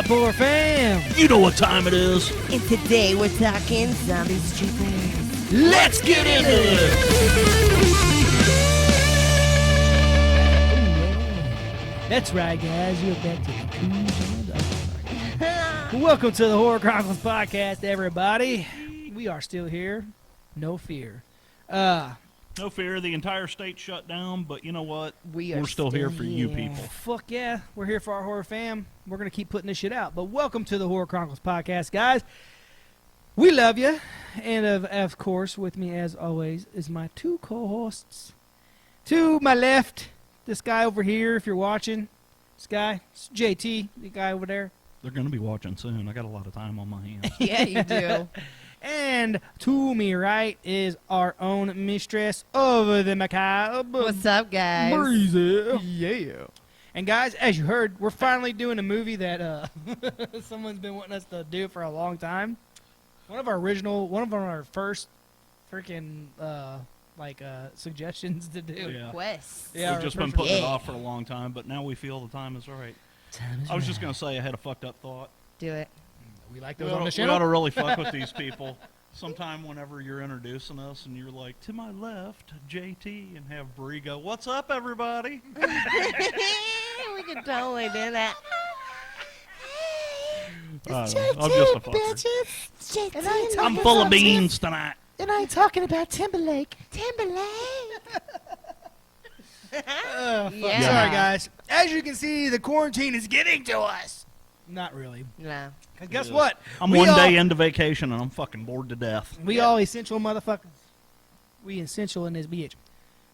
up, horror fam? You know what time it is. And today we're talking zombie strippers. Let's get into it. That's right, guys. You're back to the Cool. Welcome to the Horror Chronicles podcast, everybody. We are still here. No fear. No fear, the entire state shut down, but you know what? We're still here for you people. Fuck yeah. We're here for our horror fam. We're going to keep putting this shit out. But welcome to the Horror Chronicles podcast, guys. We love you. And of course, with me as always is my two co-hosts. To my left, this guy over here, if you're watching. This guy, it's JT, the guy over there. They're going to be watching soon. I got a lot of time on my hands. Yeah, you do. And to me right is our own mistress of the macabre. What's up, guys? Breezy. Yeah. And guys, as you heard, we're finally doing a movie that someone's been wanting us to do for a long time. One of our first freaking suggestions to do. Yeah. Quest. Yeah, We've just been putting it off for a long time, but now we feel the time is right. I was just going to say I had a fucked up thought. Do it. We like We those on the ought channel. to really fuck with these people. Sometime whenever you're introducing us and you're like, to my left, JT, and have Bree go, what's up, everybody? We could totally do that. I'm just a fucker. And I I'm full of beans tonight. And I ain't talking about Timberlake. Fuck. Yeah. Sorry, guys. As you can see, the quarantine is getting to us. Not really. No. Because guess Yeah. what? I'm We one all- day into vacation and I'm fucking bored to death. We all essential motherfuckers. We essential in this bitch.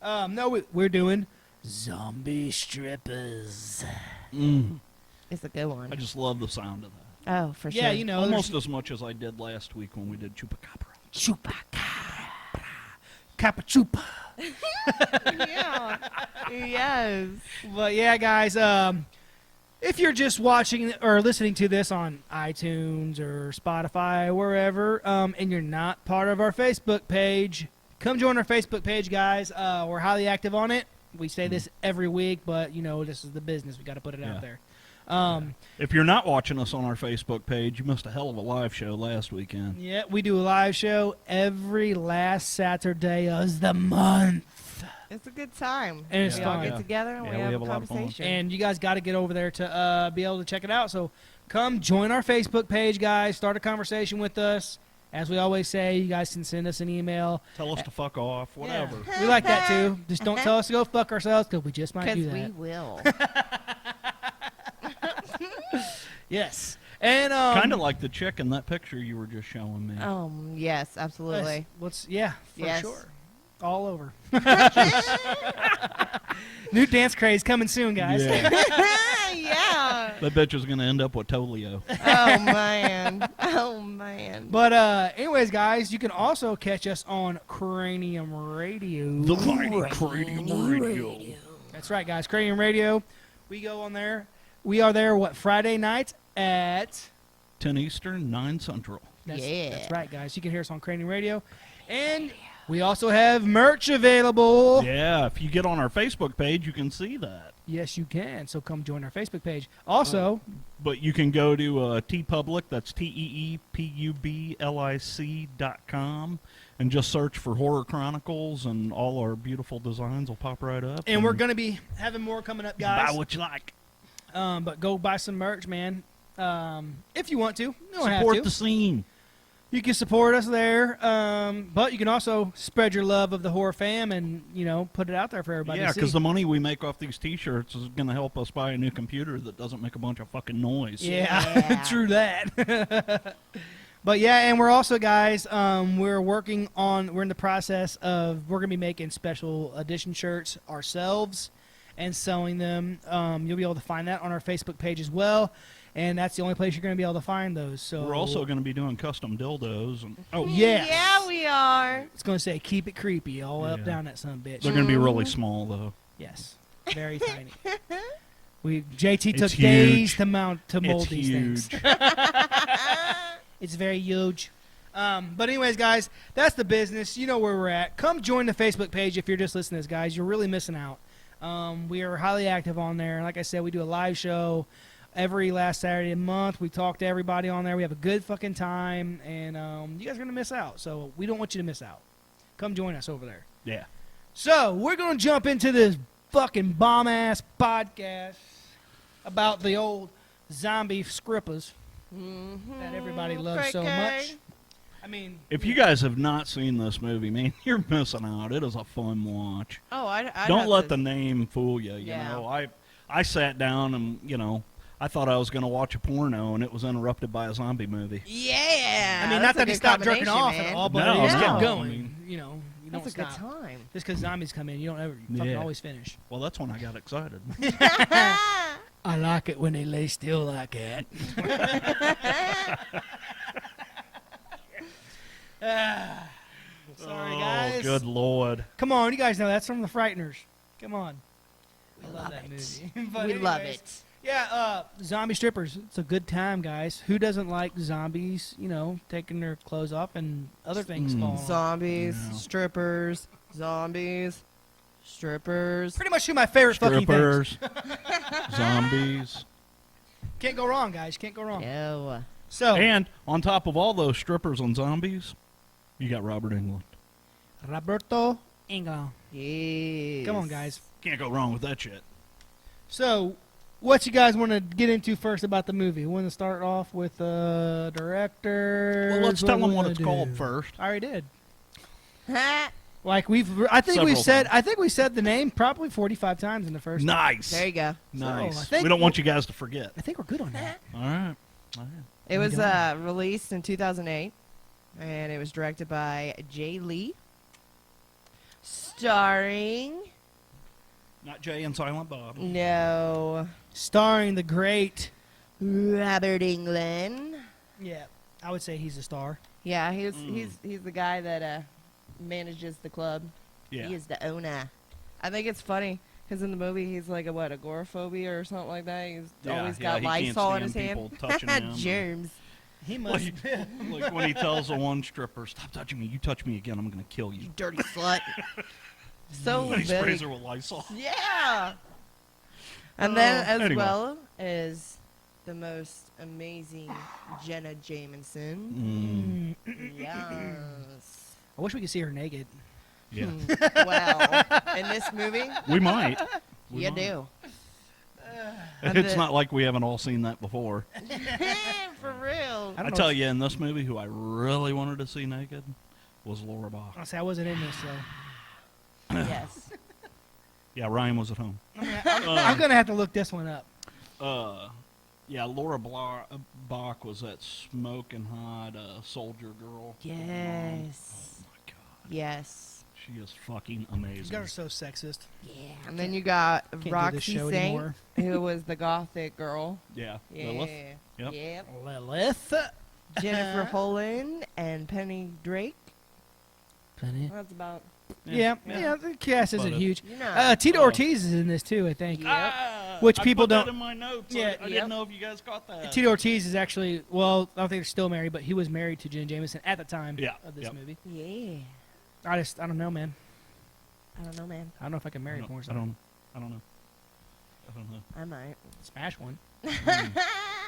No, we're doing zombie strippers. It's a good one. I just love the sound of that. Oh, for sure. Yeah, you know. Almost as much as I did last week when we did Chupacabra. Chupacabra. Capachupa. Yeah. Yes. But yeah, guys, if you're just watching or listening to this on iTunes or Spotify, wherever, and you're not part of our Facebook page, come join our Facebook page, guys. We're highly active on it. We say this every week, but, you know, this is the business. We got to put it out there. If you're not watching us on our Facebook page, you missed a hell of a live show last weekend. Yeah, we do a live show every last Saturday of the month. It's a good time. And it's we all fun. get together and we have a lot of fun. conversation. And you guys got to get over there to be able to check it out. So come join our Facebook page, guys. Start a conversation with us. As we always say, you guys can send us an email. Tell us to fuck off, whatever. Yeah. We like that too. Just don't tell us to go fuck ourselves because we just might do Because that. we will. Yes. And Kind of like the chick in that picture you were just showing me. Yes, absolutely. Yeah, for Yes. sure. All over. New dance craze coming soon, guys. Yeah. Yeah. That bitch is going to end up with Tolio. Oh, man. Oh, man. But anyways, guys, you can also catch us on Cranium Radio. The mighty Cranium Radio. That's right, guys. Cranium Radio. We go on there. We are there, Friday nights at 10 Eastern, 9 Central. That's right, guys. You can hear us on Cranium Radio. And we also have merch available. Yeah, if you get on our Facebook page, you can see that. Yes, you can. So come join our Facebook page. Also, But you can go to TeePublic, that's TeePublic.com, and just search for Horror Chronicles, and all our beautiful designs will pop right up. and we're going to be having more coming up, guys. Buy what you like. But go buy some merch, man. If you want to. You don't have Support to. the scene. You can support us there, but you can also spread your love of the horror fam and, you know, put it out there for everybody Yeah, to see. because the money we make off these T-shirts is going to help us buy a new computer that doesn't make a bunch of fucking noise. Yeah, true that. But yeah, and we're also, guys, we're in the process of, we're going to be making special edition shirts ourselves and selling them. You'll be able to find that on our Facebook page as well. And that's the only place you're going to be able to find those. So We're also going to be doing custom dildos. And, yes. Yeah, we are. It's going to say, keep it creepy, all up, Yeah. down that son of a bitch. they're going to be really small, though. Yes, very tiny. JT took It's days huge. to mold It's these huge. things. It's very huge. But anyways, guys, that's the business. You know where we're at. Come join the Facebook page if you're just listening to this, guys. You're really missing out. We are highly active on there. Like I said, we do a live show every last Saturday of the month. We talk to everybody on there. We have a good fucking time, and you guys are gonna miss out. So we don't want you to miss out. Come join us over there. Yeah. So we're gonna jump into this fucking bomb ass podcast about the old zombie scrippers that everybody loves so much. I mean, If you guys have not seen this movie, man, you're missing out. It is a fun watch. Oh, I'd Don't have let to- the name fool you. You Yeah. know, I sat down and I thought I was going to watch a porno, and it was interrupted by a zombie movie. Yeah. I mean, not that's a that he good stopped jerking combination, off man. at all, but No, he just no. kept I going. mean- You don't That's a good stop. time. Just because zombies come in, you don't ever fucking Yeah. always finish. Well, that's when I got excited. I like it when they lay still like that. Sorry, guys. Oh, good Lord. Come on, you guys know that's from The Frighteners. Come on. I love that it. movie. But We love anyways, it. Yeah, zombie strippers. It's a good time, guys. Who doesn't like zombies, taking their clothes off and other things falling off? Zombies, Yeah. strippers, zombies, strippers. Pretty much two of my favorite fucking things. Strippers, zombies. Can't go wrong, guys. Can't go wrong. No. So, And on top of all those strippers and zombies, you got Robert Englund. Roberto Englund. Yes. Come on, guys. Can't go wrong with that shit. So, what you guys want to get into first about the movie? Want to start off with director? Well, let's tell them what it's called first. I already did. Ha! Like I think Several we said the name probably 45 times in the first. Nice. There you go. Nice. So, I think we don't want you guys to forget. I think we're good on that. All right. All right. It we was go. released in 2008, and it was directed by Jay Lee, starring Not Jay and Silent Bob. no Starring the great. Robert Englund. Yeah, I would say he's a star. Yeah, he's the guy that manages the club. Yeah. He is the owner. I think it's funny because in the movie he's like what, agoraphobia or something like that. He's always got he can't Lysol in stand his people hand. touching him. Germs. He must. Like when he tells the one stripper, "Stop touching me! You touch me again, I'm gonna kill you." You dirty slut. So When he very sprays her with Lysol. Yeah. And then as Anyway. well as the most amazing Jenna Jameson. Yes. I wish we could see her naked. Yeah, Well, in this movie, we might. We you might. do. And It's the- not like we haven't all seen that before. For real. I I don't tell know. you, in this movie, who I really wanted to see naked was Laura Bach. I'll say I wasn't in this, so Yes. Yeah, Ryan was at home. I'm gonna have to look this one up. Yeah, Laura Bach was that smoking hot soldier girl. Yes. Oh my god, Yes. she is fucking You amazing. guys are so sexist. Yeah. And then you got Can't do this Roxy show Saint, anymore. who was the gothic girl. Yeah, Yeah. Lilith. Yep. Yep. Lilith. Jennifer Holland and Penny Drake. Penny. That's about, Yeah, the cast isn't But, huge. you know. Tito Ortiz is in this too, I think. Ah, Which I people put that don't- in my notes. Yeah, I yep. didn't know if you guys got that. Tito Ortiz is actually, well, I don't think they're still married, but he was married to Jenna Jameson at the time Yeah, of this yep. movie. Yeah. I don't know, man. I don't know, man. I don't know if I can marry a porn star. I don't know. I might. Smash one a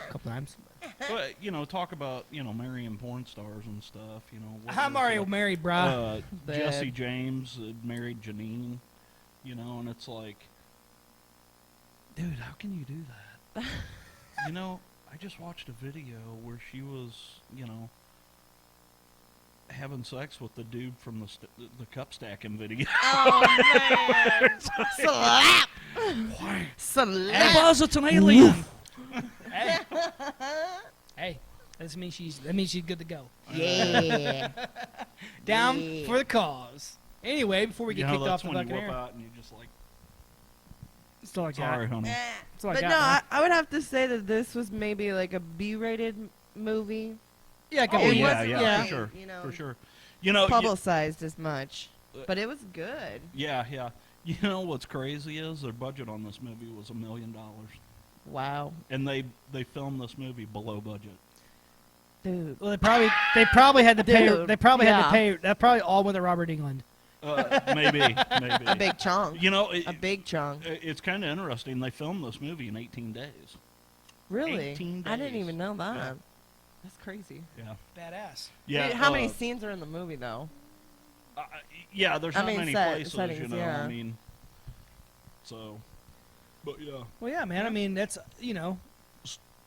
couple times. But talk about marrying porn stars and stuff. What I'm was, already married, brah. Jesse James married Janine. And it's like, dude, how can you do that? I just watched a video where she was, having sex with the dude from the cup stacking video. Oh, man. Slap. Slap. Buzz, it's an alien. Hey, hey, that means she's good to go. Yeah. Down Yeah. for the cause. Anyway, before we get kicked off that's the when you fucking whip air, out and you just like, it's all I got. sorry, honey. That's all I But got, no, man. I would have to say that this was maybe like a B-rated movie. Yeah, Oh, couple It yeah, wasn't yeah, really, for sure. you know, For sure. y- Publicized as much, but it was good. yeah, yeah. You know what's crazy is their budget on this movie was $1 million. Wow, And they filmed this movie below budget. dude. Well, they probably had to pay. Dude, They probably had to yeah. pay. That probably all went to Robert Englund. Maybe. A big chunk. You know, A big chunk. it's kind of interesting. They filmed this movie in 18 days. Really? 18 I didn't days. even know that. Yeah. That's crazy. Yeah. Badass. Yeah. Wait, how many scenes are in the movie though? Yeah, there's I not mean, many places, settings, yeah. I mean, so, but yeah. Well, yeah, man. I mean, that's All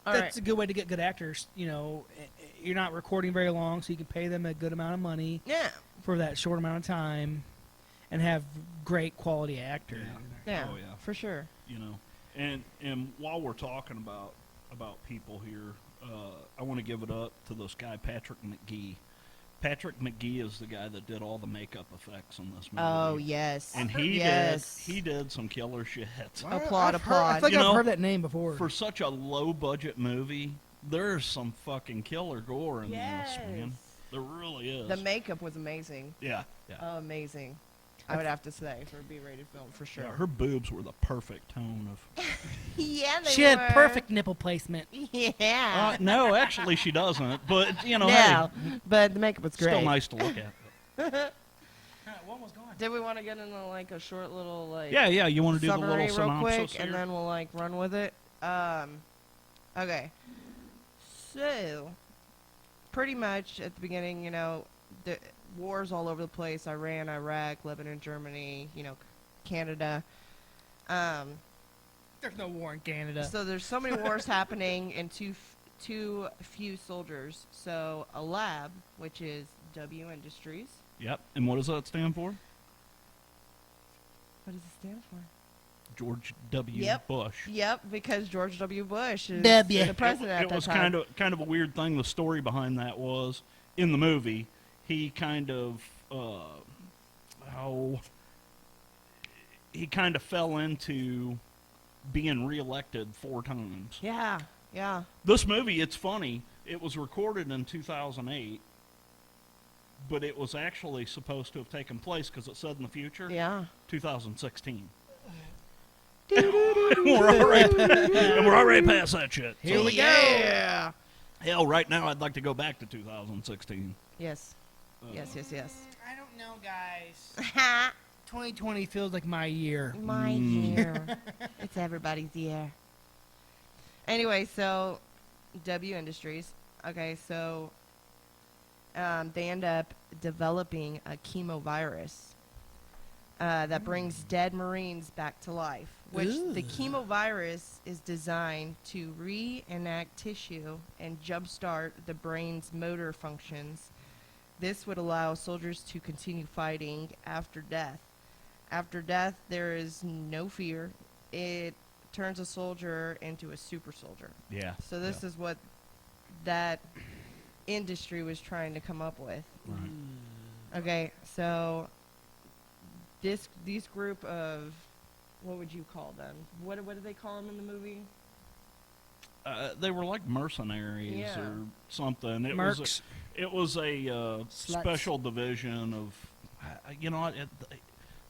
that's right. a good way to get good actors. You're not recording very long, so you can pay them a good amount of money Yeah. for that short amount of time, and have great quality actors. Yeah. Oh, yeah. For sure. And while we're talking about people here, I want to give it up to this guy Patrick McGee. Patrick McGee is the guy that did all the makeup effects in this movie. Oh, yes. And he yes. did some killer shit. Applaud, I feel like You I've know, heard that name before. For such a low budget movie, there's some fucking killer gore in Yes. this, man. There really is. The makeup was amazing. yeah. Amazing. I would have to say for a B-rated film for sure. Yeah, her boobs were the perfect tone of. Yeah, they She had were. perfect nipple placement. Yeah. No, actually she doesn't. But no, hey, but the makeup was great. still nice to look at. One was gone. Did we want to get into like a short little like Yeah. You want to do the summary little real synopsis quick, here? and then we'll like run with it. Okay. So, pretty much at the beginning, the wars all over the place: Iran, Iraq, Lebanon, Germany, Canada. There's no war in Canada. So there's so many wars happening and too few soldiers. So a lab, which is W Industries. Yep. And what does that stand for? What does it stand for? George W. Yep. Bush. Yep, because George W. Bush is W. the president at It that was time. kind of a weird thing. The story behind that was in the movie he kind of fell into being reelected 4 times. Yeah. This movie, it's funny. It was recorded in 2008, but it was actually supposed to have taken place because it said in the future, Yeah. 2016. and we're already past that shit. Here So, we go. Yeah. hell, right now I'd like to go back to 2016. Yes. Yes. I don't know, guys. 2020 feels like my year. My year. It's everybody's year. Anyway, so W Industries. Okay, so they end up developing a chemovirus that brings dead Marines back to life. Which the chemovirus is designed to reenact tissue and jumpstart the brain's motor functions. This would allow soldiers to continue fighting after death. After death, there is no fear. It turns a soldier into a super soldier. Yeah. So this is what that industry was trying to come up with. Right. Okay, so these group of, what would you call them? What do they call them in the movie? They were like mercenaries Yeah. or something. Mercs. It was a Sluts. special division of,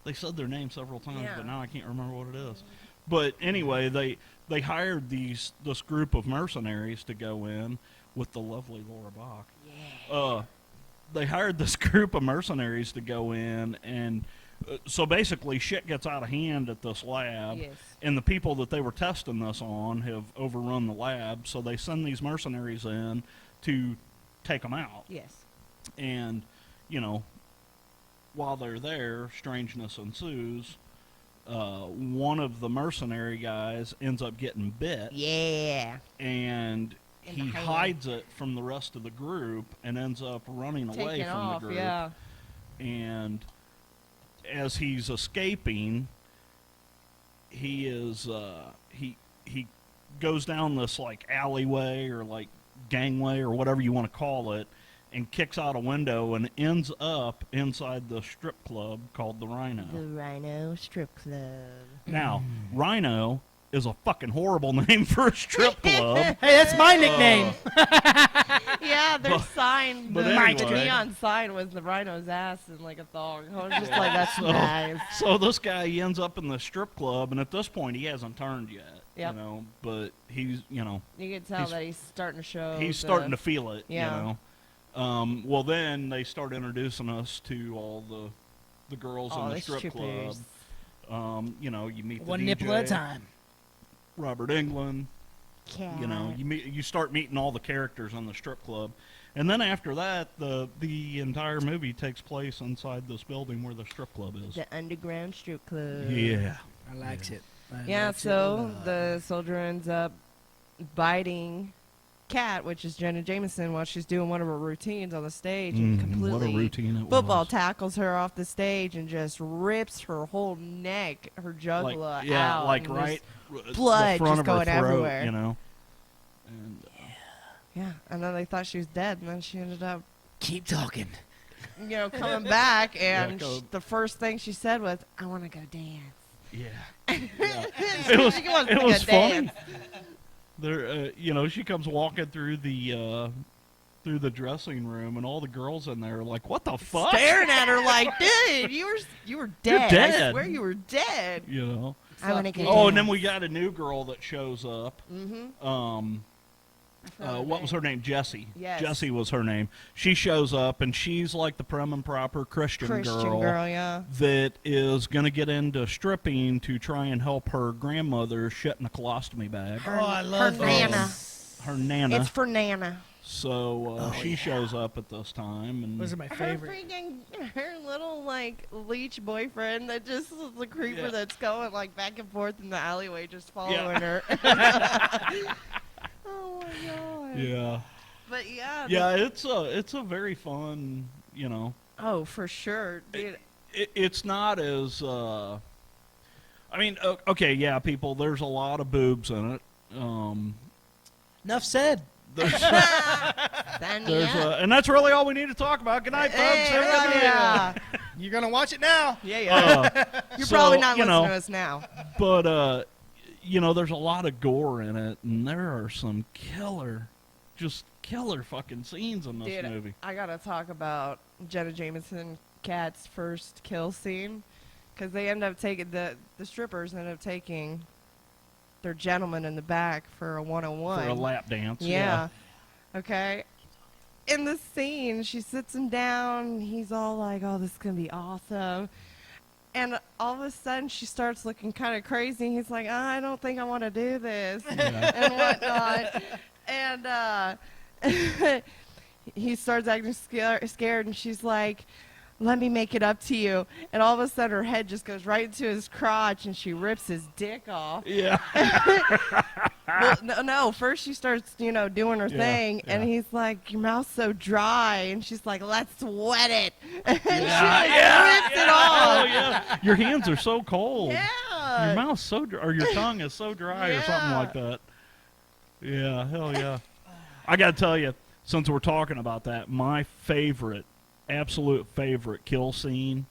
they said their name several times, Yeah. but now I can't remember what it is. But anyway, they hired this group of mercenaries to go in with the lovely Laura Bach. Yeah. They hired this group of mercenaries to go in, and so basically shit gets out of hand at this lab. Yes. And the people that they were testing this on have overrun the lab, so they send these mercenaries in to take them out. Yes. And, while they're there, strangeness ensues. One of the mercenary guys ends up getting bit, Yeah. and In he the hand. hides it from the rest of the group and ends up running away Taking from off, the group. yeah. And as he's escaping, he is he goes down this like alleyway or like gangway or whatever you want to call it, and kicks out a window and ends up inside the strip club called the Rhino. The Rhino Strip Club. Now, Rhino is a fucking horrible name for a strip club. Hey, that's my nickname. Yeah, their sign, but the anyway. neon sign was the rhino's ass in like a thong. I was just like, that's So- nice. So this guy, he ends up in the strip club, and at this point, he hasn't turned yet. Yep. But he's, You can tell he's- that he's starting to show. he's starting to feel it. Yeah. Well, then they start introducing us to all the girls in the strip club. You meet the One DJ, nipple at a time. Robert Englund, Cat. You know, you start meeting all the characters on the strip club, and then after that, the entire movie takes place inside this building where the strip club is. The underground strip club. Yeah. I likes it. I Yeah, likes it a so lot. the soldier ends up biting Kat, which is Jenna Jameson, while she's doing one of her routines on the stage, and completely what a routine it football was. tackles her off the stage and just rips her whole neck, her jugular out. like and right, there's blood the front just of her going throat, everywhere. You know. And Yeah, and then they thought she was dead, and then she ended up, Keep talking. coming back, and go- the first thing she said was, "I want to go dance." yeah. She wants to it go was funny. dance. There, she comes walking through the dressing room, and all the girls in there are like, "What the fuck?" Staring at her like, "Dude, you were dead. I dead." swear you were dead." You know. I want to go. Oh, and then we got a new girl that shows up. Mm-hmm. What was her name? Jessie. Yes. Jessie was her name. She shows up, and she's like the prim and proper Christian girl yeah. that is going to get into stripping to try and help her grandmother shit in a colostomy bag. Oh, I love her this. Nana. Her Nana. It's for Nana. So she shows up at this time, and Those are my Her favorite. her little little boyfriend that just is the creeper Yeah. that's going back and forth in the alleyway, just following Yeah. her. Oh my god. yeah, But yeah. yeah, it's a very fun, Oh, for sure, dude. It's not as okay, yeah, people. There's a lot of boobs in it. Enough said. There's, Then, and that's really all we need to talk about. Good night, folks. Hey, Have a good night. yeah. You're gonna watch it now. Yeah. You're probably not listening to know, us now. but there's a lot of gore in it, and there are some killer fucking scenes in this Dude, movie. I gotta talk about Jenna Jameson Kat's first kill scene, because they end up taking the strippers end up taking their gentleman in the back for a one-on-one. For a lap dance. Yeah. Okay. In the scene, she sits him down. He's all like, "Oh, this is gonna be awesome." And all of a sudden, she starts looking kind of crazy. He's like, "I don't think I want to do this," and whatnot. And he starts acting scared, and she's like, "Let me make it up to you." And all of a sudden, her head just goes right into his crotch, and she rips his dick off. Yeah. Well, no. First, she starts, doing her thing, and he's like, "Your mouth's so dry," and she's like, "Let's wet it." And she rips it off. Oh yeah. Your hands are so cold. Yeah. Your mouth's so dry, or your tongue is so dry, or something Yeah. like that. Yeah, hell yeah. I gotta tell you, since we're talking about that, my absolute favorite kill scene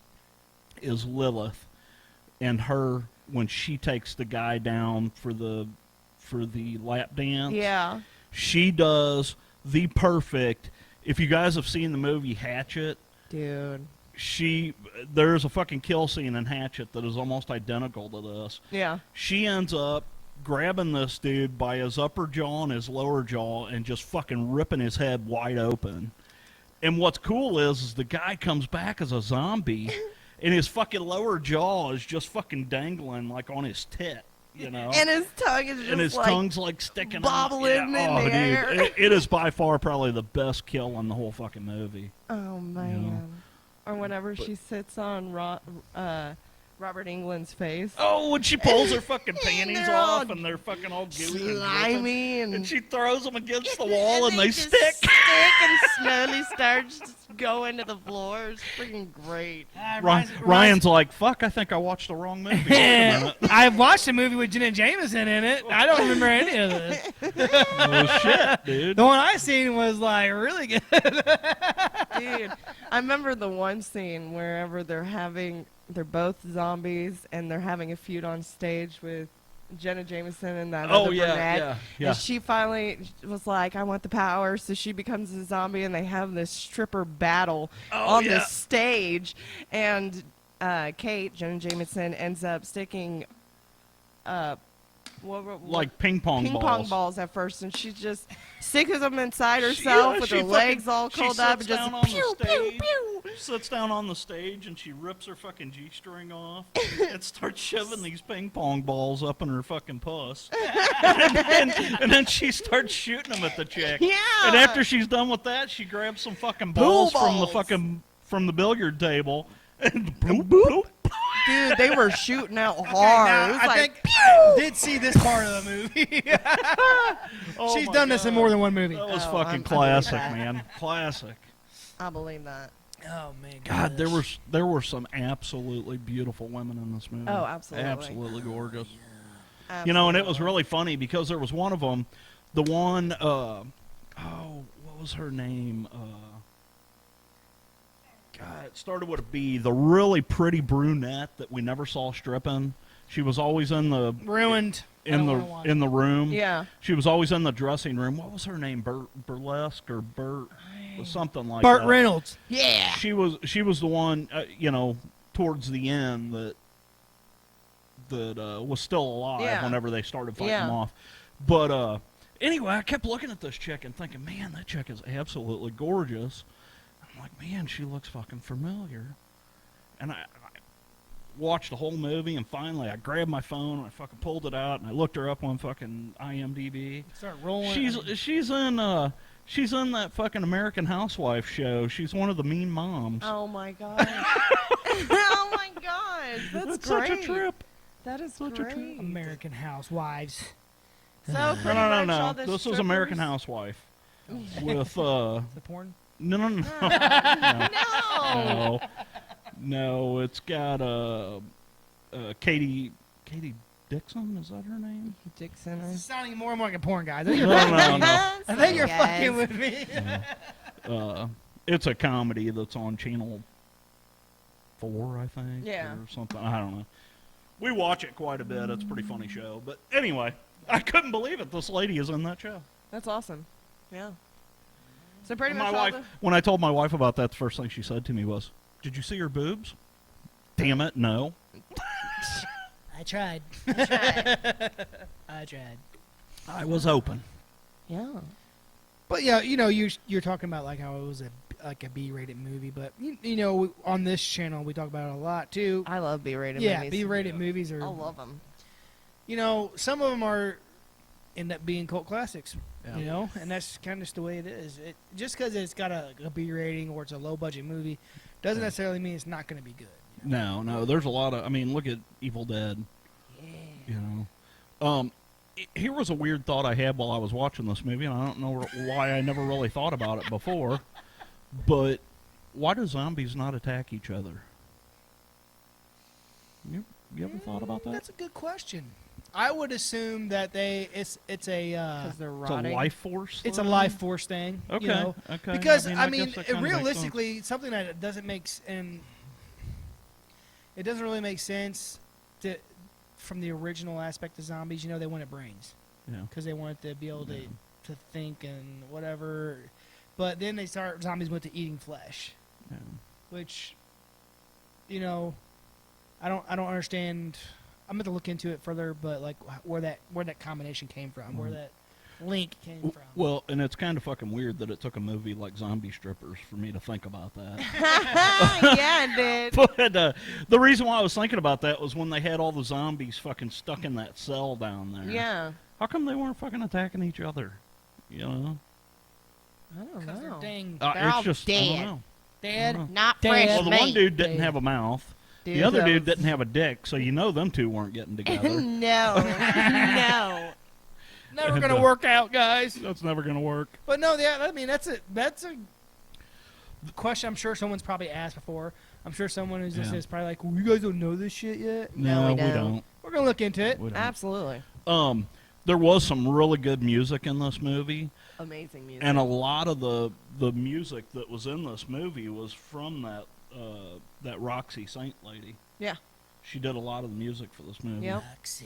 is Lilith and her when she takes the guy down for the lap dance. Yeah. She does the perfect. If you guys have seen the movie Hatchet, Dude. there's a fucking kill scene in Hatchet that is almost identical to this. Yeah. She ends up grabbing this dude by his upper jaw and his lower jaw and just fucking ripping his head wide open. And what's cool is the guy comes back as a zombie and his fucking lower jaw is just fucking dangling like on his tit, And his tongue is just and his tongue's like sticking bobbling out. in Oh, the dude. air. It is by far probably the best kill in the whole fucking movie. Oh, man. Or whenever she sits on Robert Englund's face. Oh, when she pulls her fucking panties they're all off and they're fucking all gooey and dripping. slimy and And she throws them against the wall and they just stick. and slowly starts going to the floor. It's freaking great. Ryan's like, fuck, I think I watched the wrong movie. Wait a minute. I've watched a movie with Jenna Jameson in it. I don't remember any of this. Oh, shit, dude. The one I seen was like really good. Dude, I remember the one scene wherever they're both zombies and they're having a feud on stage with Jenna Jameson and that other brunette. yeah. And she finally was like, "I want the power," so she becomes a zombie and they have this stripper battle on the stage. And Kate, Jenna Jameson, ends up sticking like ping pong balls at first, and she just sticks them inside herself with her legs all curled up and just pew, pew, pew. Sits down on the stage and she rips her fucking G-string off and starts shoving these ping pong balls up in her fucking puss. and then she starts shooting them at the chick. Yeah. And after she's done with that, she grabs some fucking balls from the billiard table and bloop, bloop. Dude, they were shooting out hard. Now, It was I like, think I did see this part of the movie. Oh She's my done this in God. more than one movie. That was Oh, fucking I classic, believe that. man. Classic. I believe that. Oh man, God, there were some absolutely beautiful women in this movie. Oh, absolutely. Absolutely gorgeous. Absolutely. You know, and it was really funny because there was one of them, the one, what was her name? God, it started with a B. The really pretty brunette that we never saw stripping. She was always in the ruined. in the room. Yeah. She was always in the dressing room. What was her name? Burlesque or Burt? Something like Burt that. Reynolds. Yeah. She was the one, you know, towards the end that was still alive Yeah. whenever they started fighting Yeah. them off. But anyway, I kept looking at this chick and thinking, man, that chick is absolutely gorgeous. I'm like, man, she looks fucking familiar. And I watched the whole movie, and finally I grabbed my phone and I fucking pulled it out and I looked her up on fucking IMDb. Start rolling. She's in that fucking American Housewife show. She's one of the mean moms. Oh my god. Oh my god. That's great. such a trip. That is Such a trip. great. American Housewives. So No, pretty no, no, much all no. the This was American strippers- Housewife with The porn. no. No. No, it's got Katie Dixon, is that her name? Dixon. This is sounding more and more like a porn guy. I think No, you're, no, no. I think you're Guys. fucking with me. It's a comedy that's on Channel 4, I think. Yeah. Or something. I don't know. We watch it quite a bit. It's a pretty funny show. But anyway, I couldn't believe it. This lady is in that show. That's awesome. Yeah. So pretty My much all wife, when I told my wife about that, the first thing she said to me was, "Did you see her boobs?" Damn it, no. I tried. the. I tried. I was open. Yeah. But yeah, you know, you're talking about like how it was a B-rated movie, but you know, on this channel we talk about it a lot too. I love B-rated Yeah, movies. B-rated movies are. I love them. You know, some of them end up being cult classics. Yeah. You know, and that's kind of just the way it is. Just because it's got a B rating or it's a low budget movie doesn't necessarily mean it's not going to be good. You know? No, there's a lot of. I mean, look at Evil Dead. Yeah. You know, here was a weird thought I had while I was watching this movie, and I don't know why I never really thought about it before. But why do zombies not attack each other? You ever thought about that? That's a good question. I would assume that it's a Because they're It's a rotting. life force. it's a thing? life force thing. Okay. You know? Okay. Because I guess that kinda makes realistically, something that doesn't make and it doesn't really make sense from the original aspect of zombies. You know, they wanted brains sense. because they wanted to be able Yeah. to think and whatever. But then zombies went to eating flesh, Yeah. which, you know, I don't understand. I'm going to look into it further, but like where that combination came from, where that link came from. Well, and it's kind of fucking weird that it took a movie like Zombie Strippers for me to think about that. Yeah, it did. But the reason why I was thinking about that was when they had all the zombies fucking stuck in that cell down there. Yeah. How come they weren't fucking attacking each other? You know? I don't Because they're know. dang They're It's all just, I dead. don't know. dead. Not Dead. fresh Well, the meat. one dude didn't Dude. have a mouth. Dude, The other that dude was- didn't have a dick, so you know them two weren't getting together. No. No. Never And, going to work out, guys. That's never going to work. But no, I mean that's a question I'm sure someone's probably asked before. I'm sure someone who's listening Yeah. is probably like, well, "You guys don't know this shit yet." No, we we don't. don't. We're gonna look into it. We don't. Absolutely. There was some really good music in this movie, Amazing music. and a lot of the music that was in this movie was from that Roxy Saint lady. Yeah. She did a lot of the music for this movie. Yep. Roxy.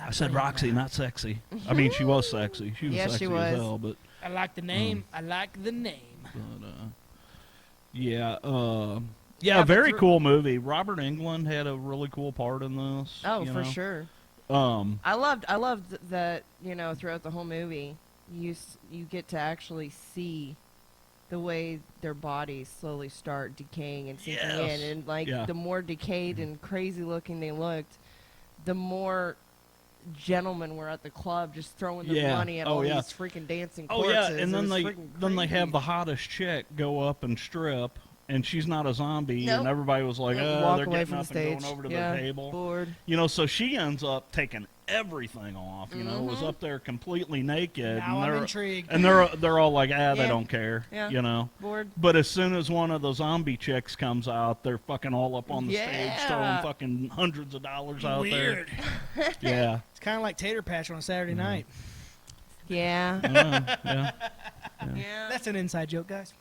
I said Roxy, not sexy. I mean, she was sexy. She was Yes, sexy she was. as hell, but I like the name. I like the name. yeah, yeah, Yeah, but very through- cool movie. Robert Englund had a really cool part in this. Oh, you for know. sure. I loved that, throughout the whole movie, you get to actually see the way their bodies slowly start decaying and sinking Yes. in, and like Yeah. the more decayed and crazy looking they looked, the more gentlemen were at the club just throwing their Yeah. money at Oh, all yeah. these freaking dancing Oh corpses. yeah, and It then was they freaking have crazy. the hottest chick go up and strip, and she's not a zombie, Nope. and everybody was like, Walk they're away getting from up the and going stage. over to Yeah, their table. bored. So she ends up taking everything off. Was up there completely naked. Now and I'm they're, intrigued. And they're all like, they Yeah. don't care. Yeah. Bored. But as soon as one of the zombie chicks comes out, they're fucking all up on the stage, throwing Yeah. fucking hundreds of dollars out Weird. there. Yeah. It's kind of like Tater Patch on a Saturday night. Yeah. Yeah. Yeah. That's an inside joke, guys.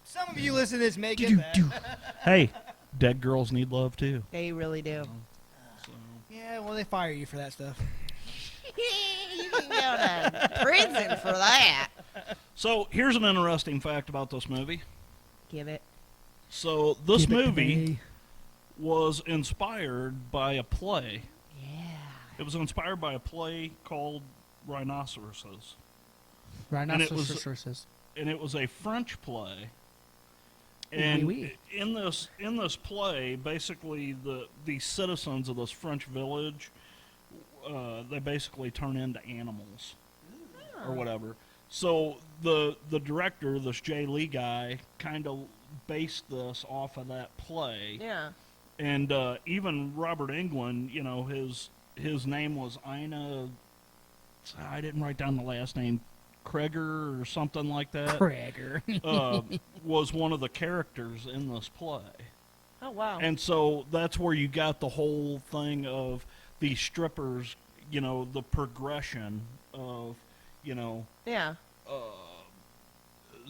Some of you listen to this may get that. Hey, dead girls need love too. They really do. So. Yeah, well, they fire you for that stuff. You can go to prison for that. So here's an interesting fact about this movie. Give it. So this Give it to movie me. was inspired by a play. Yeah. It was inspired by a play called Rhinoceroses, Rhinoceros. and it was a French play. And Oui, oui. in this play, basically the citizens of this French village, they basically turn into animals or whatever. So the director, this Jay Lee guy, kind of based this off of that play. Yeah. And even Robert Englund, his name was Ina. I didn't write down the last name, Kreger or something like that. Kreger. Was one of the characters in this play. Oh wow. And so that's where you got the whole thing of these strippers, the progression of, yeah.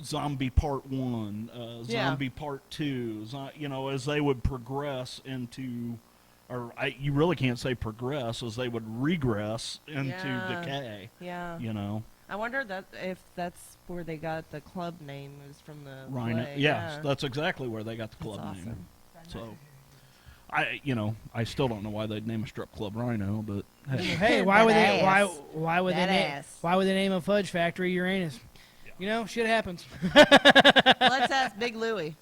zombie part 1, Yeah. zombie part 2, as they would progress into, you really can't say progress, as they would regress into Yeah. decay, Yeah. I wonder if that's where they got the club name, is from the Rhino. play. Yes, Yeah. that's exactly where they got the That's club name. awesome. So, I still don't know why they'd name a strip club Rhino, but hey. Hey, why would they? Badass. Why would they name? Badass. Why would they name a fudge factory Uranus? Shit happens. Let's ask Big Louie.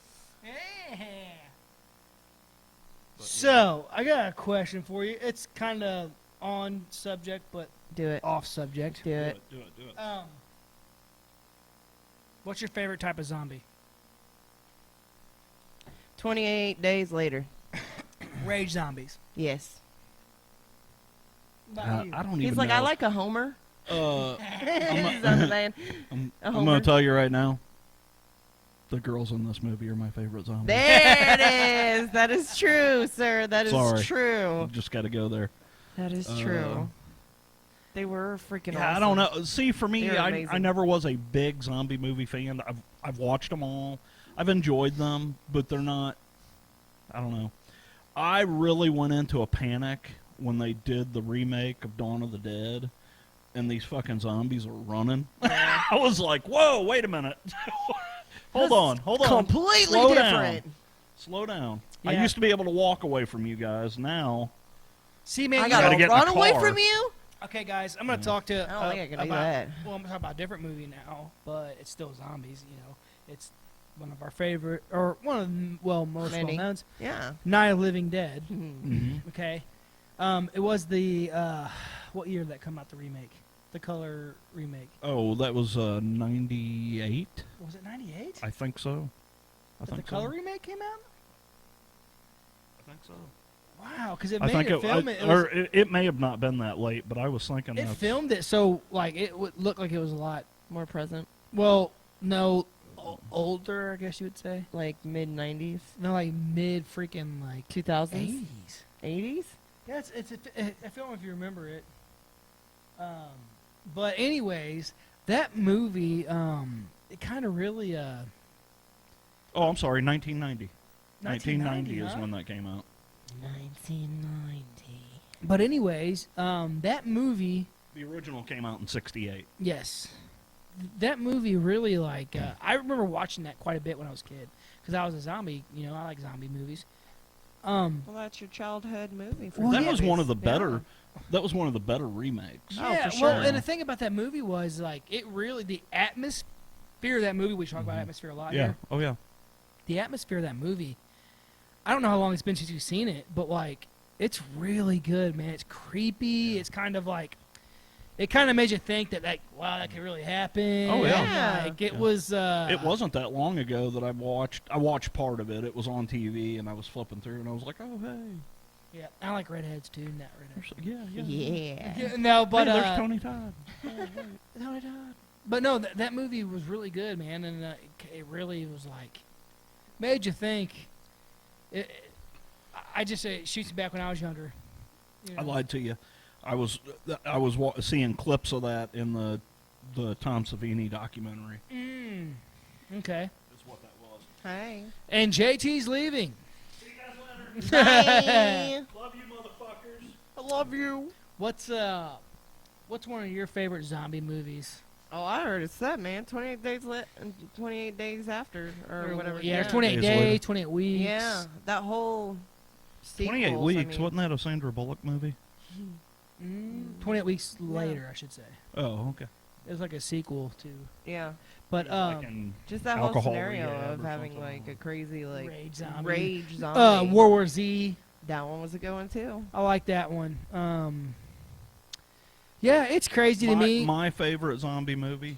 So I got a question for you. It's kind of on subject, but Do it. off subject. Do it. Do it. What's your favorite type of zombie? 28 days later. Rage zombies. Yes. About you? I don't even He's like, know. I like a Homer. I'm I'm going to tell you right now, the girls in this movie are my favorite zombies. There it is. That is true, sir. That is Sorry. true. Just got to go there. That is true. They were freaking awesome. I don't know. See, for me, They're I amazing. never was a big zombie movie fan. I've watched them all. I've enjoyed them, but they're not. I don't know. I really went into a panic when they did the remake of Dawn of the Dead, and these fucking zombies are running. I was like, "Whoa, wait a minute! hold on. Completely Slow different. Down. Slow down." I Yeah. used to be able to walk away from you guys. Now, See, man, I you gotta gotta get in run the away car. from you? Okay, guys, I'm gonna talk to. I don't think I can do about, that. Well, I'm gonna talk about a different movie now, but it's still zombies. It's one of our favorite, or one of the most Many. well known. Yeah. Night of the Living Dead. Mhm. Okay, it was the what year did that come out? The remake, the color remake. oh, that was 98. Was it '98? I think so. That the color remake came out? I think so. Wow, because it I made think it film it. It, was, it may have not been that late, but I was thinking it that's- filmed it so like it would look like it was a lot. More present. Well, no, older, I guess you would say. Like mid 90s. No, like mid freaking like 2000s. 80s. 80s? Yeah, it's I don't know if you remember it. But anyways, that movie, it kind of really Oh, I'm sorry, 1990. 1990 is huh? when that came out. 1990. But anyways, that movie, The original came out in 68. yes, that movie really like I remember watching that quite a bit when I was a kid because I was a zombie. I like zombie movies. Well, that's your childhood movie. For Well, that yeah, was one of the better. that was one of the better remakes. Oh, Yeah, for sure. well, and the thing about that movie was like it really the atmosphere of that movie. We talk about atmosphere a lot Yeah. here. Oh yeah. The atmosphere of that movie. I don't know how long it's been since you've seen it, but like it's really good, man. It's creepy. It's kind of like it kind of made you think that like wow, that could really happen. Oh, yeah. Like it Yeah. was. It wasn't that long ago that I watched part of it. It was on TV, and I was flipping through, and I was like, oh hey. Yeah, I like redheads too. Not redheads. Yeah. Yeah. Yeah, no, but Hey, there's Tony Todd. But no, that movie was really good, man, and it really was like made you think. I just say it shoots me back when I was younger. You I know? lied to you. I was seeing clips of that in the Tom Savini documentary. Okay. That's what that was. Hey. And JT's leaving. See you guys later. Bye. Love you, motherfuckers. I love you. What's one of your favorite zombie movies? Oh, I heard it said, man. 28 days 28 days after, or whatever. Yeah, 28 Days later. days, 28 weeks. Yeah, that whole. 28 sequels, weeks. I mean, Wasn't that a Sandra Bullock movie? 28 weeks later, I should say. Oh, okay. It was like a sequel to. Yeah, But Like in just that whole alcohol scenario rehab of or having something. like a crazy like Rage zombie. rage zombie. World War Z. That one was a good one too. I like that one. Yeah, it's crazy to me. My favorite zombie movie,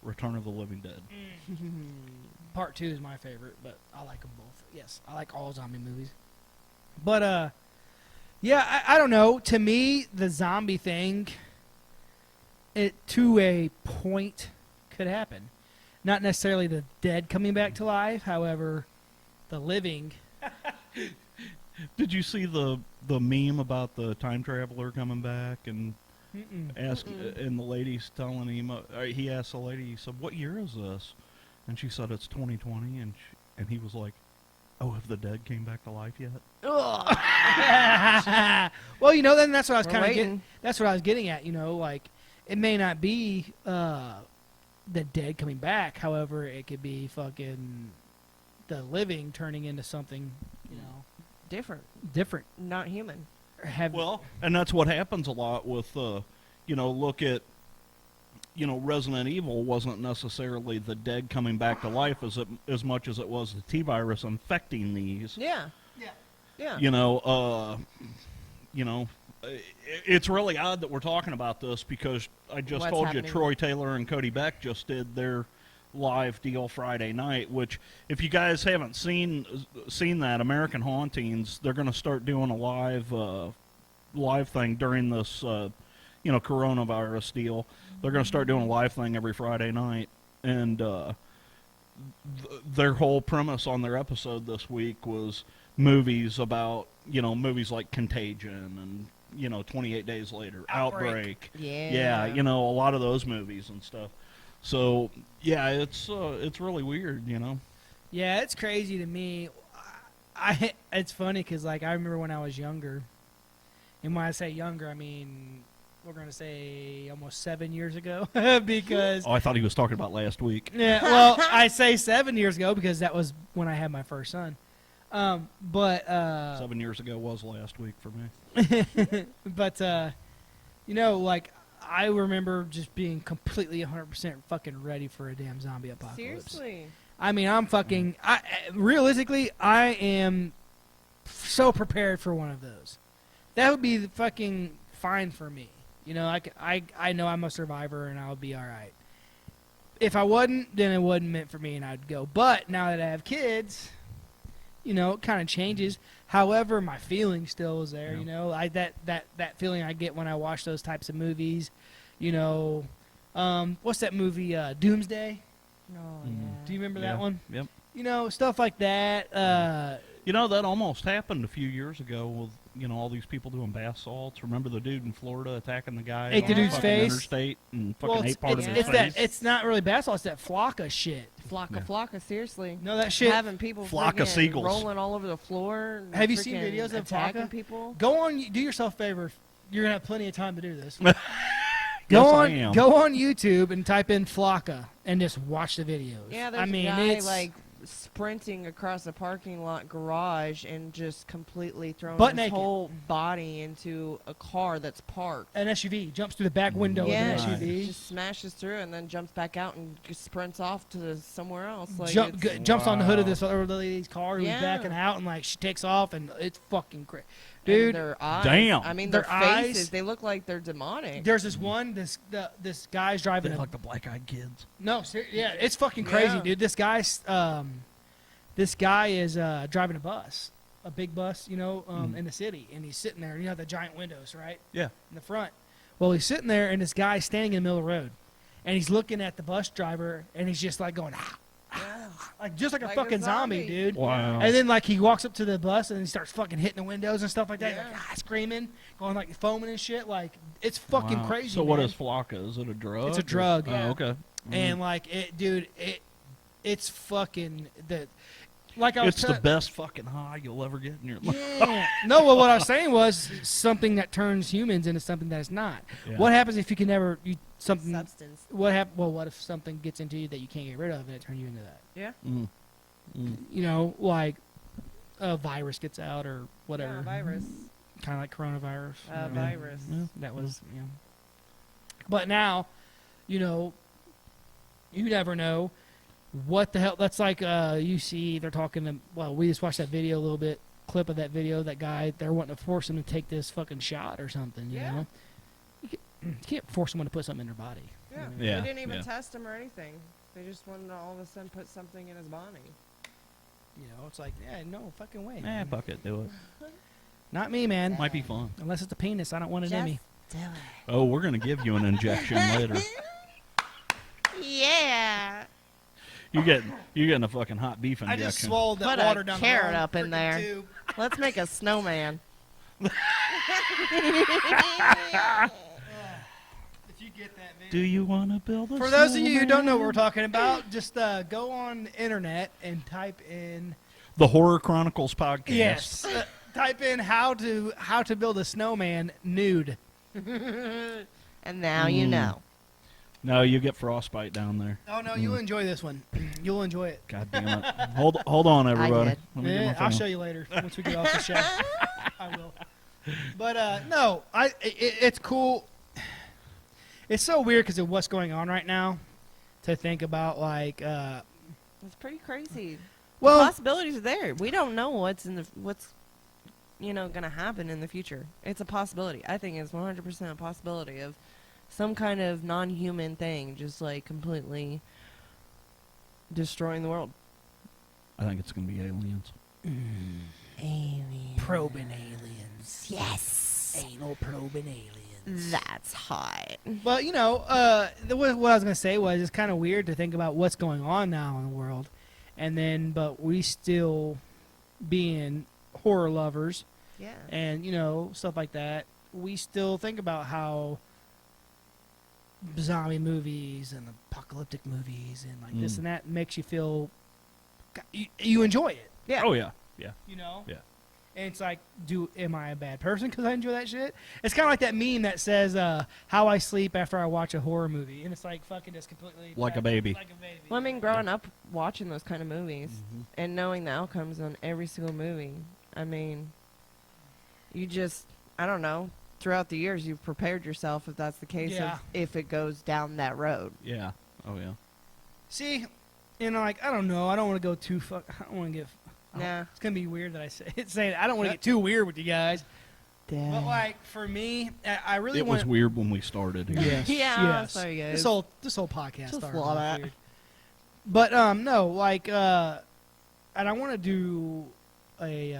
Return of the Living Dead. Part 2 is my favorite, but I like them both. Yes, I like all zombie movies. But yeah, I don't know. To me, the zombie thing, it to a point could happen. Not necessarily the dead coming back to life, however, the living. Did you see the meme about the time traveler coming back and and the lady's telling him? He asked the lady, he said, "What year is this?" And she said, "It's 2020." And he was like, "Oh, have the dead came back to life yet?" Well, you know, then that's what I was We're kind of waiting. getting. That's what I was getting at. You know, like it may not be the dead coming back. However, it could be fucking the living turning into something. You know, Different, different. not human. Have Well, and that's what happens a lot with, look at, Resident Evil wasn't necessarily the dead coming back to life as much as it was the T-virus infecting these. Yeah. Yeah. It's really odd that we're talking about this because I just What's told happening? you Troy Taylor and Cody Beck just did their live deal Friday night, which if you guys haven't seen that American Hauntings, they're going to start doing a live thing during this coronavirus deal. They're going to start doing a live thing every Friday night, and their whole premise on their episode this week was movies about movies like Contagion and 28 Days Later, Outbreak. Yeah. A lot of those movies and stuff. So yeah, it's really weird, Yeah, it's crazy to me. It's funny because like I remember when I was younger, and when I say younger, I mean we're gonna say almost 7 years ago because Oh, I thought he was talking about last week. yeah, well I say 7 years ago because that was when I had my first son. But 7 years ago was last week for me. but like I remember just being completely 100% fucking ready for a damn zombie apocalypse. Seriously. I mean, I'm fucking. Realistically, I am so prepared for one of those. That would be fucking fine for me. I know I'm a survivor and I'll be all right. If I wasn't, then it wasn't meant for me and I'd go. But now that I have kids, it kind of changes. However, my feeling still is there. Yeah. That feeling I get when I watch those types of movies. What's that movie? Doomsday. Oh, Do you remember Yeah. that one? Yep. Stuff like that. That almost happened a few years ago with all these people doing bath salts. Remember the dude in Florida attacking the guy Ate the on dude's fucking face? interstate and fucking Well, ate part of his it's face? it's not really bath salts. It's that Flocka shit. Flocka, seriously. No, that shit. Having people Flock of friggin' seagulls. rolling all over the floor. and Have you seen freaking videos of attacking Flocka? people? Go on. Do yourself a favor. You're gonna have plenty of time to do this. Yes, I am. Go on YouTube and type in Flocka and just watch the videos. Yeah, there's I mean, a guy it's like sprinting across a parking lot garage and just completely throwing Butt his naked. whole body into a car that's parked. An SUV jumps through the back window Yeah, of an SUV. just smashes through and then jumps back out and just sprints off to somewhere else. Like Jumps on the hood of Wow. this other lady's car who's Yeah. backing out, and like she takes off, and it's fucking crazy, and dude. their eyes. Damn. I mean, Their their eyes- faces. They look like they're demonic. There's this one. This guy's driving They're a like the black-eyed kids. no, yeah, it's fucking crazy, Yeah. dude. This guy is driving a bus, a big bus, you know, in the city, and he's sitting there. You know the giant windows, right? Yeah. In the front. Well, he's sitting there, and this guy's standing in the middle of the road, and he's looking at the bus driver, and he's just like going, Yeah. like just like a Like a fucking zombie, zombie. dude. Wow. And then like he walks up to the bus and he starts fucking hitting the windows and stuff like that, Yeah. like, screaming, going like foaming and shit. Like it's fucking Wow. crazy. So what man. is Flocka? Is it a drug? It's a or- drug, Oh, yeah. okay. And like it, dude, it's fucking the. Like I was It's the best fucking high you'll ever get in your life. Yeah. No, well, what I was saying was something that turns humans into something that is not. Yeah. What happens if you can never something? Substance. Well, what if something gets into you that you can't get rid of and it turns you into that? Yeah. Mm. Mm. You know, like a virus gets out or whatever. Yeah, virus. Kind of like coronavirus. you know. Virus. Yeah. That was, you know. But now, you know, you never know what the hell. That's like you see they're talking to. Well, we just watched that video a little bit, clip of that video. That guy, they're wanting to force him to take this fucking shot or something. You Yeah. know, you can't force someone to put something in their body. Yeah. Yeah, They didn't even yeah. test him or anything. They just wanted to all of a sudden put something in his body. You know, it's like, yeah, no fucking way. Eh, man. fuck it. Do it. Not me, man. Might be fun. Unless it's a penis, I don't want it in me. Do it. Oh, we're gonna give you an injection later. Yeah. You getting a fucking hot beef I injection. just swallowed that Put water a down carrot the wrong up in freaking there. tube. Let's make a snowman. If you get that video. Do you want to build a For those of you who don't know what we're snowman? talking about, just go on the internet and type in The Horror Chronicles podcast. type in how to build a snowman nude. And now you Mm. know. No, you get frostbite down there. Oh no, you'll enjoy this one. You'll enjoy it. God damn it. Hold on, everybody. did. Let me get my Yeah, I'll phone. show you later once we get off the show. I will. But no, it's cool. It's so weird because of what's going on right now. To think about like, It's pretty crazy. well, Possibilities are there. We don't know what's gonna happen in the future. It's a possibility. I think it's 100% a possibility of some kind of non-human thing just like completely destroying the world. I think it's going to be aliens. Alien. probing aliens, Yes. anal probing aliens. That's hot. But you know, what I was gonna say was it's kind of weird to think about what's going on now in the world, and then but we still being horror lovers Yeah. and you know stuff like that. We still think about how zombie movies and apocalyptic movies and like this Mm. and that makes you feel you enjoy it. Yeah. Oh, yeah. Yeah. You know? Yeah. And it's like, am I a bad person because I enjoy that shit? It's kind of like that meme that says, how I sleep after I watch a horror movie. And it's like fucking just completely... Like a baby. Like a baby. Well, I mean, growing up watching those kind of movies Mhm. and knowing the outcomes on every single movie, I mean, you just, I don't know, throughout the years you've prepared yourself if that's the case, Yeah. of if it goes down that road. Yeah. Oh, yeah. See, you know, like, I don't know. I don't want to go too I don't want to get... Nah. It's going to be weird that I say it. I don't want to get too weird with you guys. But, Damn. like, for me, I really It want... was weird when we started here. Yes. Yeah, yes. sorry, guys. This whole podcast Just started a lot off of weird. But no, like and I want to do a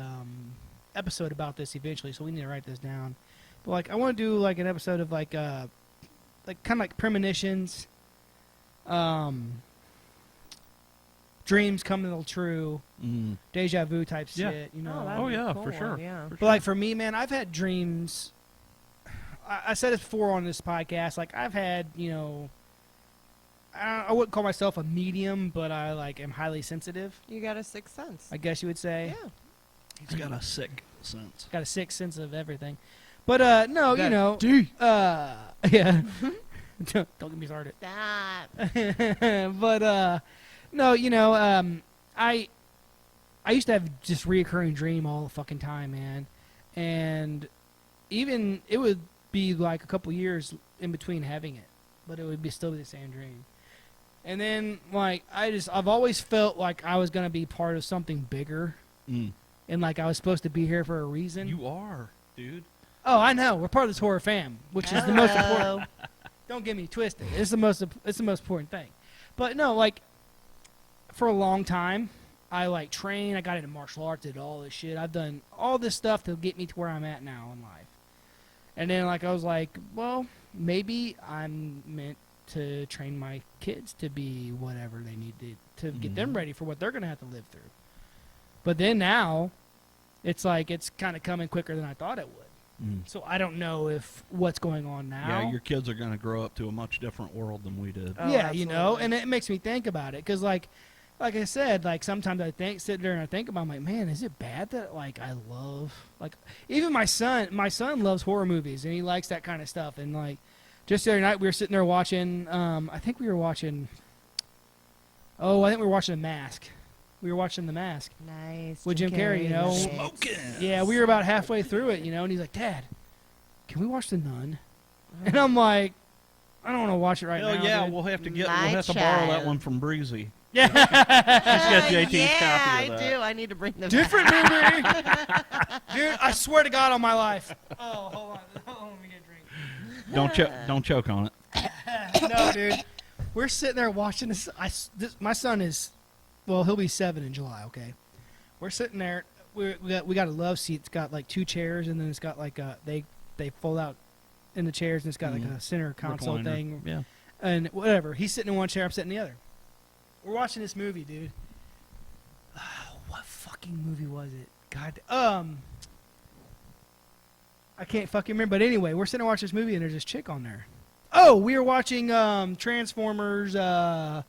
episode about this eventually, so we need to write this down. But like I want to do like an episode of like kind of like premonitions, dreams coming true, Mm. deja vu type Yeah. shit, you know. that'd Oh, be yeah, cool, for sure. Yeah. But like for me, man, I've had dreams. I said it before on this podcast. Like I've had, you know, I wouldn't call myself a medium, but I like am highly sensitive. You got a sixth sense. I guess you would say. Yeah. He's got a sick sense. Got a sixth sense of everything. But no, you know, yeah. don't get me started. Stop. But no, you know, I used to have just reoccurring dream all the fucking time, man. And even it would be like a couple years in between having it, but it would be still be the same dream. And then like I've always felt like I was gonna be part of something bigger, and like I was supposed to be here for a reason. You are, dude. Oh, I know. We're part of this horror fam, which is the most important. Don't get me twisted. It's the most important thing. But no, like for a long time, I like trained. I got into martial arts, did all this shit. I've done all this stuff to get me to where I'm at now in life. And then like I was like, well, maybe I'm meant to train my kids to be whatever they need to get them ready for what they're gonna have to live through. But then now, it's like it's kind of coming quicker than I thought it would. So I don't know if what's going on now. Yeah, your kids are going to grow up to a much different world than we did. Oh, yeah, you know, absolutely. and it makes me think about it because, like I said, like sometimes I sit there and I think about, I'm like, man, is it bad that like I love like even my son loves horror movies and he likes that kind of stuff. And like just the other night we were sitting there watching, I think we were watching The Mask. We were watching The Mask. Nice. With Jim Carrey, you know. Smoking. Yeah, we were about halfway through it, you know, and he's like, Dad, can we watch The Nun? And I'm like, I don't want to watch it right Hell now. yeah, dude. we'll have to borrow My that child. one from Breezy. Yeah. She's got JT's yeah, copy of that. I do. I need to bring them Different back. movie. Dude, I swear to God on my life. Oh, hold on. Let me get a drink. Don't choke on it. No, dude. We're sitting there watching this. My son is, well, he'll be 7 in July, okay? We're sitting there. We got a love seat. It's got like 2 chairs, and then it's got like they fold out in the chairs, and it's got like a center console Recliner. thing. Yeah. And whatever. He's sitting in one chair, I'm sitting in the other. We're watching this movie, dude. What fucking movie was it? God, I can't fucking remember. But anyway, we're sitting there watching this movie, and there's this chick on there. Oh, we were watching Transformers, The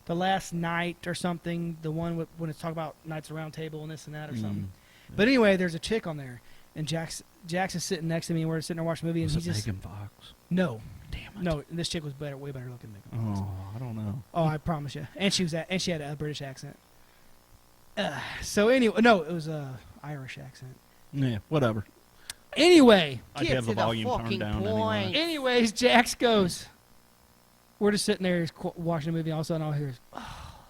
Last Night or something. The one when it's talking about Knights of the Round Table and this and that or something. But anyway, there's a chick on there, and Jax is sitting next to me, and we're sitting there watching the movie, and Was he it just Megan Fox? no. Damn it. No, this chick was way better looking than Megan Fox. Oh, I don't know. Oh, I promise you. And she had a British accent. So anyway, no, it was a Irish accent. Yeah, whatever. Anyway, I'd Get have the to the volume turned fucking down point. anyway. anyways, Jax goes. We're just sitting there watching the movie. All of a sudden, all I hear is, "Oh,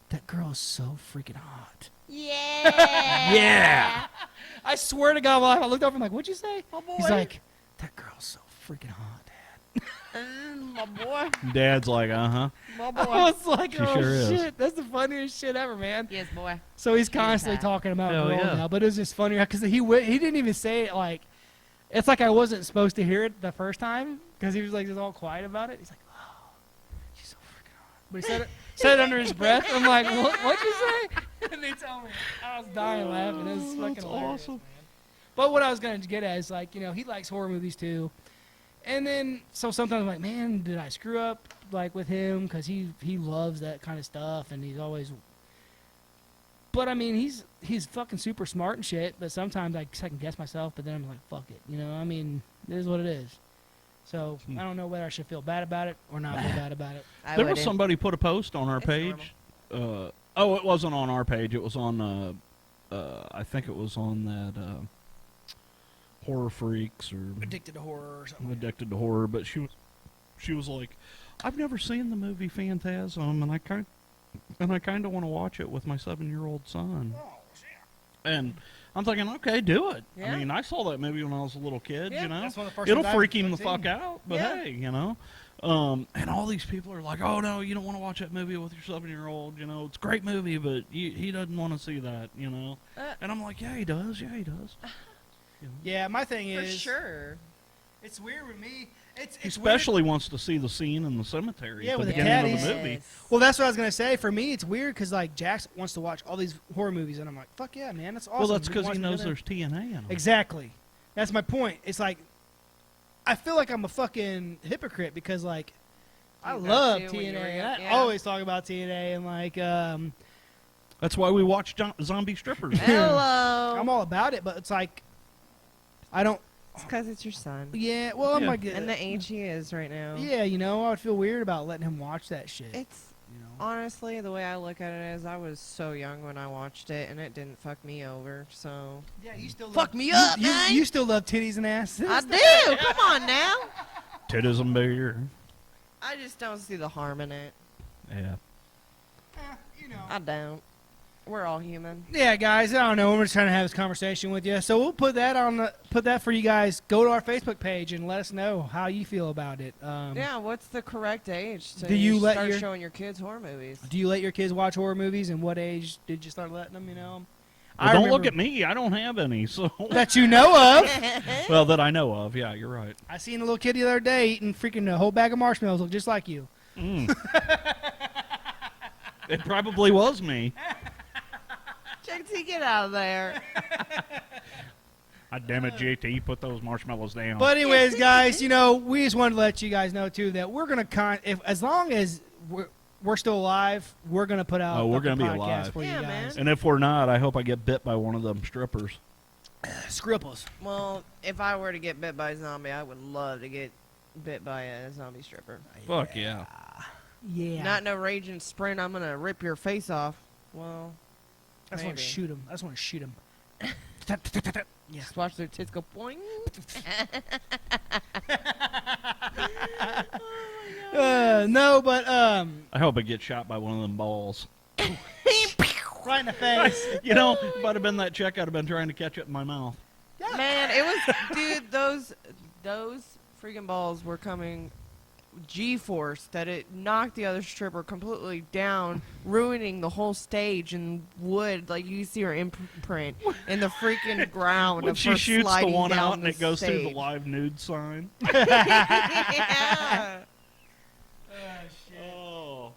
that girl is so freaking hot." Yeah. Yeah. I swear to God, I looked over and I'm like, "What'd you say?" My boy. He's like, "That girl's so freaking hot, Dad." My boy. Dad's like, uh-huh. My I boy. was like, She "Oh sure is. shit, that's the funniest shit ever, man." Yes, boy. So he's constantly hot. talking about Hell girl yeah. now, but it was just funny because he didn't even say it like, it's like I wasn't supposed to hear it the first time because he was like just all quiet about it. He's like, "Oh, she's so freaking hot," but he said it under his breath. I'm like, What'd you say? And they tell me, I was dying laughing. It was fucking That's hilarious, awesome. man. But what I was gonna get at is like, you know, he likes horror movies too, and then so sometimes I'm like, man, did I screw up like with him because he loves that kind of stuff and he's always. But I mean, he's fucking super smart and shit. But sometimes I second guess myself. But then I'm like, fuck it, you know. I mean, it is what it is. So I don't know whether I should feel bad about it or not feel bad about it. I There was wouldn't. somebody put a post on our It's page. Oh, it wasn't on our page. It was on, I think it was on that Horror Freaks or Addicted to horror or something. Addicted to Horror. But she was like, I've never seen the movie Phantasm, and I kind of want to watch it with my 7-year-old son. Oh shit. And I'm thinking, okay, do it. Yeah. I mean, I saw that movie when I was a little kid, Yeah, you know. that's one of the first It'll ones I've freak him the seen. fuck out, but Yeah. hey, you know. And all these people are like, oh, no, you don't want to watch that movie with your 7-year-old, you know. It's a great movie, but he doesn't want to see that, you know. And I'm like, yeah, he does. Yeah, he does. You know? Yeah, my thing For is, sure. it's weird with me. It's He weird. especially wants to see the scene in the cemetery Yeah, at the with the beginning of caddies. the movie. Well, that's what I was gonna say. For me, it's weird because like Jax wants to watch all these horror movies, and I'm like, fuck yeah, man, that's awesome. Well, that's We because can he watch knows together. there's TNA in them. Exactly. That's my point. It's like I feel like I'm a fucking hypocrite because like I You got love to when you were TNA. young, And I yeah. always talk about TNA and like That's why we watch zombie strippers. Hello. I'm all about it, but it's like I don't. It's because it's your son. Yeah, well, I'm Yeah. like And the age he is right now. yeah, you know, I would feel weird about letting him watch that shit. It's You know. Honestly, the way I look at it is I was so young when I watched it, and it didn't fuck me over, so... Yeah, you still Fuck me up, man! You still love titties and ass. I do! Come on now! Titties and beer. I just don't see the harm in it. Yeah. You know. I don't. We're all human. Yeah, guys, I don't know. We're just trying to have this conversation with you, so we'll put that for you guys. Go to our Facebook page and let us know how you feel about it. Yeah, what's the correct age to Do you let start your- showing your kids horror movies? Do you let your kids watch horror movies, and what age did you start letting them? You know. Well, don't look at me. I don't have any. So that you know of. well, that I know of. Yeah, you're right. I seen a little kid the other day eating freaking a whole bag of marshmallows, look just like you. Mm. It probably was me. JT, get out of there. God damn it, JT, put those marshmallows down. But anyways, guys, you know, we just wanted to let you guys know too that we're gonna as long as we're still alive, we're gonna put out. Oh, we're a gonna be podcast alive. for Yeah, you guys. And if we're not, I hope I get bit by one of them strippers. Scribbles. Well, if I were to get bit by a zombie, I would love to get bit by a zombie stripper. Fuck yeah. Yeah. Not no raging sprint, I'm gonna rip your face off. Well, I just want to maybe. shoot him. I just want to shoot him. Yeah. Just watch their tits go boing. No, but I hope I get shot by one of them balls. right in the face. You know, if I'd have been that chick, I'd have been trying to catch it in my mouth. Man, it was, dude, those freaking balls were coming G-force that it knocked the other stripper completely down, ruining the whole stage and wood. Like, you see her imprint in the freaking ground When of she her shoots the sliding one down out and the it goes through the stage. live nude sign. Yeah. Oh.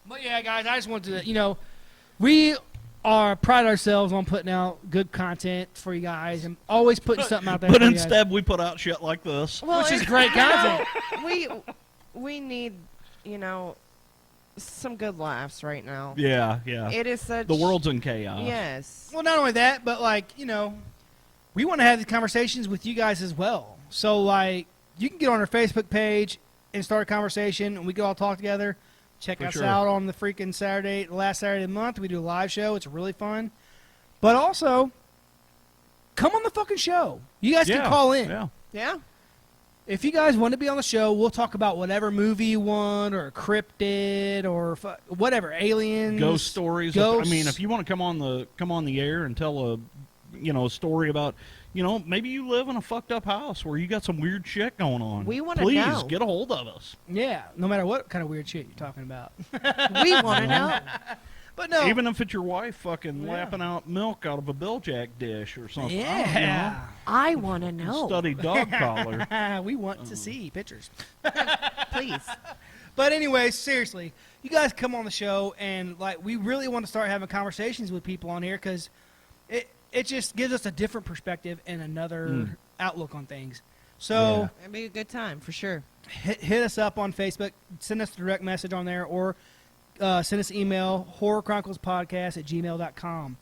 But yeah, guys, I just wanted to, you know, we pride ourselves on putting out good content for you guys and always putting something out there. But for you guys, instead, we put out shit like this. Well, which is it's- great content. we need, you know, some good laughs right now. Yeah, yeah. It is such The world's in chaos. Yes. Well, not only that, but like, you know, we want to have these conversations with you guys as well. So like, you can get on our Facebook page and start a conversation, and we can all talk together. Check For us sure. out on the freaking last Saturday of the month. We do a live show. It's really fun. But also, come on the fucking show. You guys can call in. Yeah. Yeah. If you guys want to be on the show, we'll talk about whatever movie you want, or cryptid, or whatever, aliens, Ghost stories. Ghosts. I mean, if you want to come on the air and tell a story about, maybe you live in a fucked up house where you got some weird shit going on. We wanna Please know. get a hold of us. Yeah, no matter what kind of weird shit you're talking about. We want to know. But no, Even if it's your wife fucking Yeah. lapping out milk out of a Biljack dish or something. yeah. I want to I don't know. know. Study dog collar. We want to see pictures. Please. But anyway, seriously, you guys come on the show, and like, we really want to start having conversations with people on here because it just gives us a different perspective and another outlook on things. So It'd be a good time for sure. hit us up on Facebook, send us a direct message on there, or send us an email, horrorchroniclespodcast@gmail.com.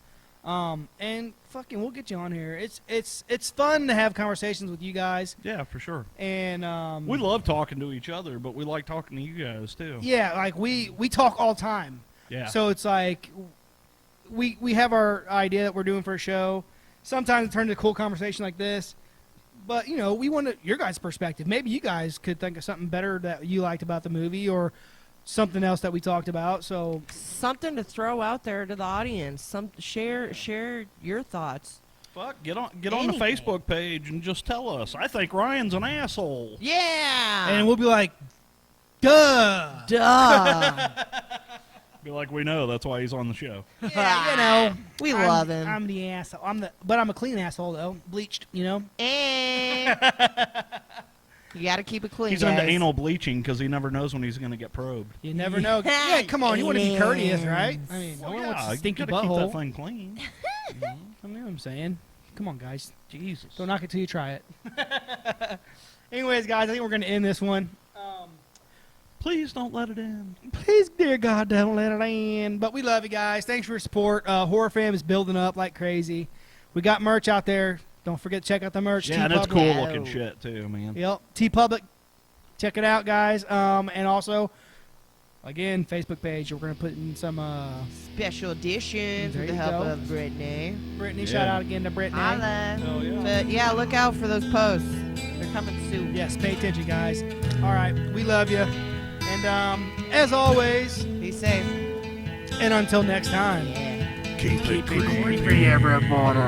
And fucking, we'll get you on here. It's fun to have conversations with you guys, Yeah, for sure. and We love talking to each other, but we like talking to you guys too. yeah, like we talk all the time. Yeah. So it's like we have our idea that we're doing for a show. Sometimes it turns into a cool conversation like this. But, we want your guys' perspective. Maybe you guys could think of something better that you liked about the movie, or something else that we talked about. So Something to throw out there to the audience. Share your thoughts. Fuck, get on the Anything. Facebook page and just tell us. I think Ryan's an asshole. Yeah. and we'll be like, duh. Duh. Be like, we know. That's why he's on the show. Yeah, We I'm- love him. I'm the asshole. But I'm a clean asshole though, bleached. Eh. You got to keep it clean, He's guys. into anal bleaching because he never knows when he's going to get probed. You never know. Yeah, come on, you want to be courteous, right? I mean, no one wants a you stinky gotta keep that butthole. thing clean. I know what I'm saying. Come on, guys. Jesus. Don't knock it till you try it. Anyways, guys, I think we're going to end this one. Please don't let it end. Please, dear God, don't let it end. But we love you guys. Thanks for your support. Horror Fam is building up like crazy. We got merch out there. Don't forget to check out the merch. Yeah, and it's T-Public. cool looking shit too, man. Yep. T-Public. Check it out, guys. And also, Again, Facebook page. We're going to put in some Special editions There with the you help go. of Brittany. Brittany. Yeah. Shout out again to Brittany. Holla. Hell yeah. But yeah, look out for those posts. They're coming soon. Yes, pay attention, guys. All right, we love you. And as always, Be safe. and until next time. Yeah. Keep it creepy. Creepy, everybody.